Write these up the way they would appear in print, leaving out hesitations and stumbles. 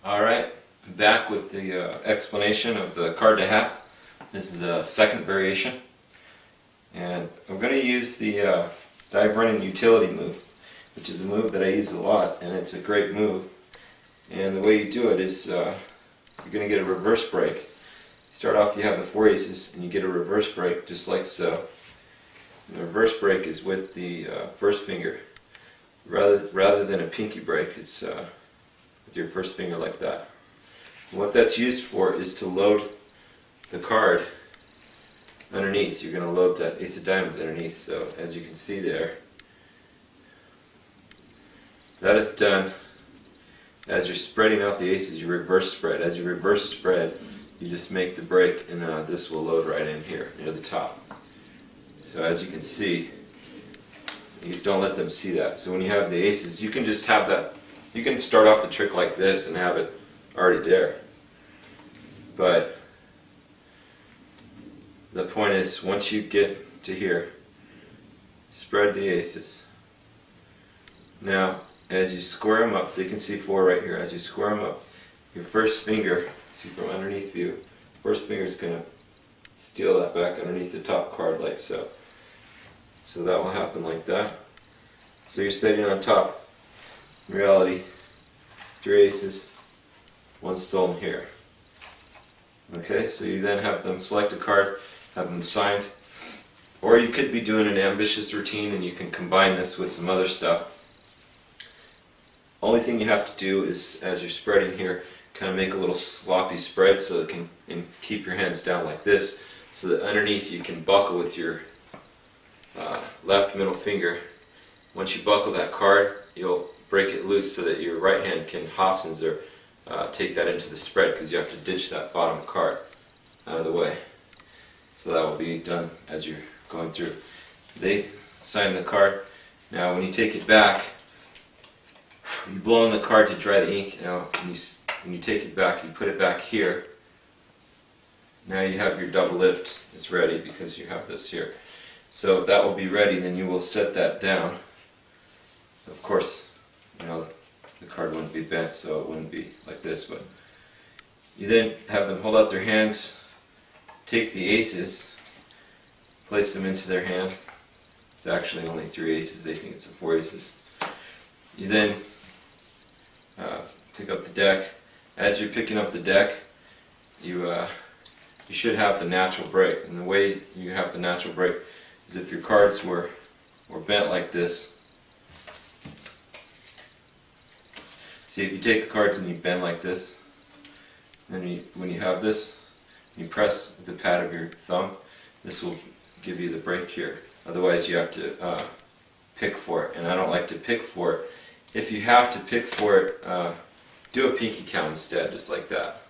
Alright, I'm back with the explanation of the card to hat. This is a second variation. And I'm going to use the dive running utility move, which is a move that I use a lot, and it's a great move. And the way you do it is you're going to get a reverse break. You start off, you have the four aces, and you get a reverse break just like so. And the reverse break is with the first finger. Rather than a pinky break, it's with your first finger like that. And what that's used for is to load the card underneath. You're going to load that ace of diamonds underneath. So as you can see there, that is done as you're spreading out the aces. You reverse spread. As you reverse spread, you just make the break, and this will load right in here near the top. So as you can see, you don't let them see that. So when you have the aces, you can just have that. You can start off the trick like this and have it already there. But the point is, once you get to here, spread the aces. Now, as you square them up, they can see four right here. As you square them up, your first finger, see from underneath view, first finger is going to steal that back underneath the top card like so. So that will happen like that. So you're sitting on top. In reality, three aces, one stolen here. Okay, so you then have them select a card, have them signed, or you could be doing an ambitious routine and you can combine this with some other stuff. Only thing you have to do is, as you're spreading here, kind of make a little sloppy spread so it can, and keep your hands down like this, so that underneath you can buckle with your left middle finger. Once you buckle that card, you'll break it loose so that your right hand can Hofsens or take that into the spread, because you have to ditch that bottom card out of the way. So that will be done as you're going through. They sign the card. Now when you take it back, you blow on the card to dry the ink. Now when you take it back, you put it back here. Now you have your double lift is ready because you have this here. So that will be ready, then you will set that down. Of course, you know, the card wouldn't be bent, so it wouldn't be like this, but you then have them hold out their hands, take the aces, place them into their hand. It's actually only three aces, they think it's a four aces. You then pick up the deck. As you're picking up the deck, you should have the natural break, and the way you have the natural break is if your cards were bent like this. See, if you take the cards and you bend like this, then when you have this, you press the pad of your thumb, this will give you the break here. Otherwise you have to pick for it, and I don't like to pick for it. If you have to pick for it, do a pinky count instead, just like that.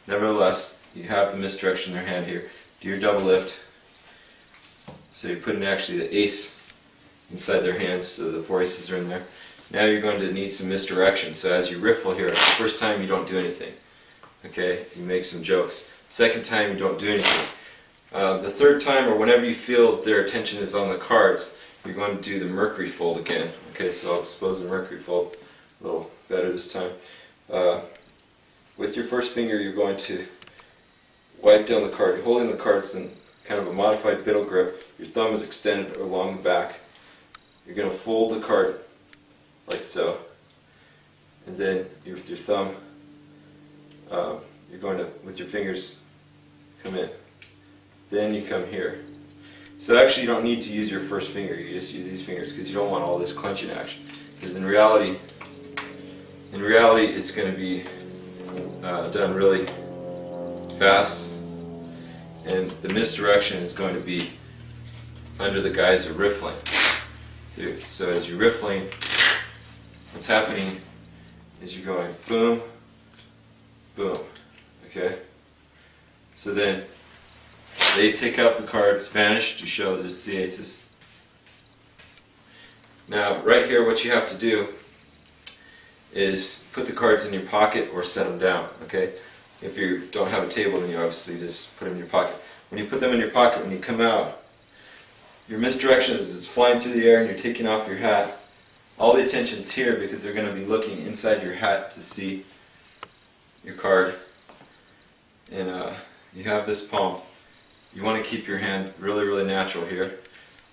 Nevertheless, you have the misdirection in their hand here. Do your double lift. So you're putting actually the ace inside their hands, so the four aces are in there. Now you're going to need some misdirection. So as you riffle here, the first time you don't do anything. Okay, you make some jokes. Second time you don't do anything. The third time, or whenever you feel their attention is on the cards, you're going to do the Mercury fold again. Okay, so I'll expose the Mercury fold a little better this time. With your first finger, you're going to wipe down the card. You're holding the cards in kind of a modified biddle grip. Your thumb is extended along the back. You're going to fold the card like so, and then with your thumb, you're going to, with your fingers, come in. Then you come here. So actually you don't need to use your first finger, you just use these fingers, because you don't want all this clenching action. Because in reality it's going to be done really fast, and the misdirection is going to be under the guise of riffling. So as you're riffling, what's happening is you're going boom, boom, okay? So then they take out the cards, vanish to show that it's the aces. Now right here what you have to do is put the cards in your pocket or set them down, okay? If you don't have a table, then you obviously just put them in your pocket. When you put them in your pocket, when you come out, your misdirection is flying through the air and you're taking off your hat. All the attention's here because they're going to be looking inside your hat to see your card, and you have this palm. You want to keep your hand really, really natural here.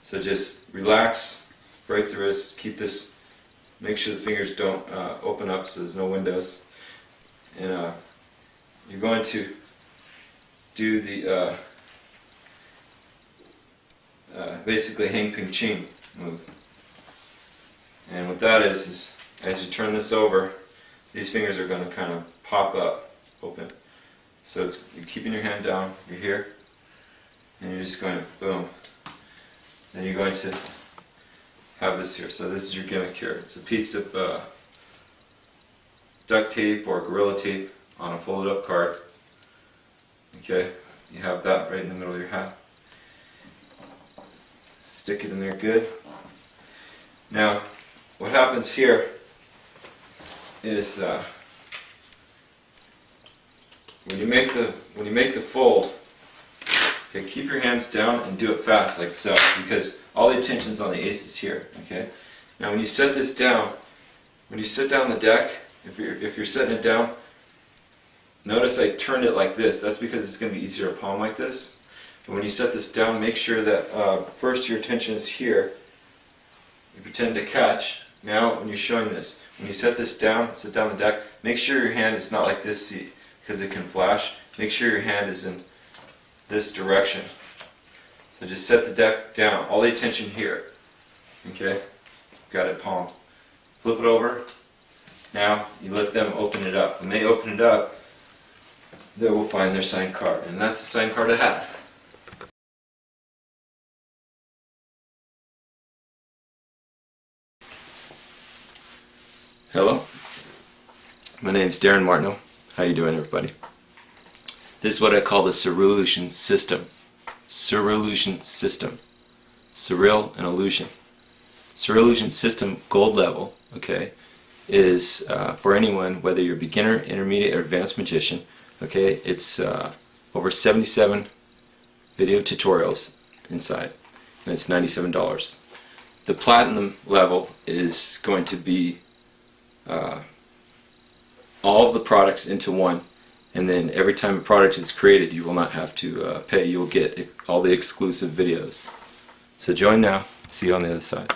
So just relax, break the wrist, keep this, make sure the fingers don't open up so there's no windows. And you're going to do the basically hang ping ching move. And what that is as you turn this over, these fingers are going to kind of pop up, open. So you're keeping your hand down, you're here, and you're just going to boom. Then you're going to have this here. So this is your gimmick here. It's a piece of duct tape or Gorilla Tape on a folded up card. Okay, you have that right in the middle of your hat. Stick it in there good. Now, what happens here is when you make the fold, okay, keep your hands down and do it fast like so, because all the attention's on the aces here. Okay. Now, when you set this down, when you sit down the deck, if you're setting it down, notice I turned it like this. That's because it's going to be easier to palm like this. But when you set this down, make sure that first your attention is here. You pretend to catch. Now, when you're showing this, when you set this down, sit down the deck, make sure your hand is not like this, see, because it can flash. Make sure your hand is in this direction. So just set the deck down. All the attention here. Okay? Got it palmed. Flip it over. Now, you let them open it up. When they open it up, they will find their signed card. And that's the signed card I had. Hello, my name's Darin Martineau. How you doing, everybody? This is what I call the SURREALLUSION system. SURREALLUSION system. Surreal and illusion. SURREALLUSION system gold level, okay, is for anyone, whether you're a beginner, intermediate, or advanced magician. Okay, it's over 77 video tutorials inside, and it's $97. The platinum level is going to be all of the products into one, and then every time a product is created you will not have to pay. You will get all the exclusive videos. So join now. See you on the other side.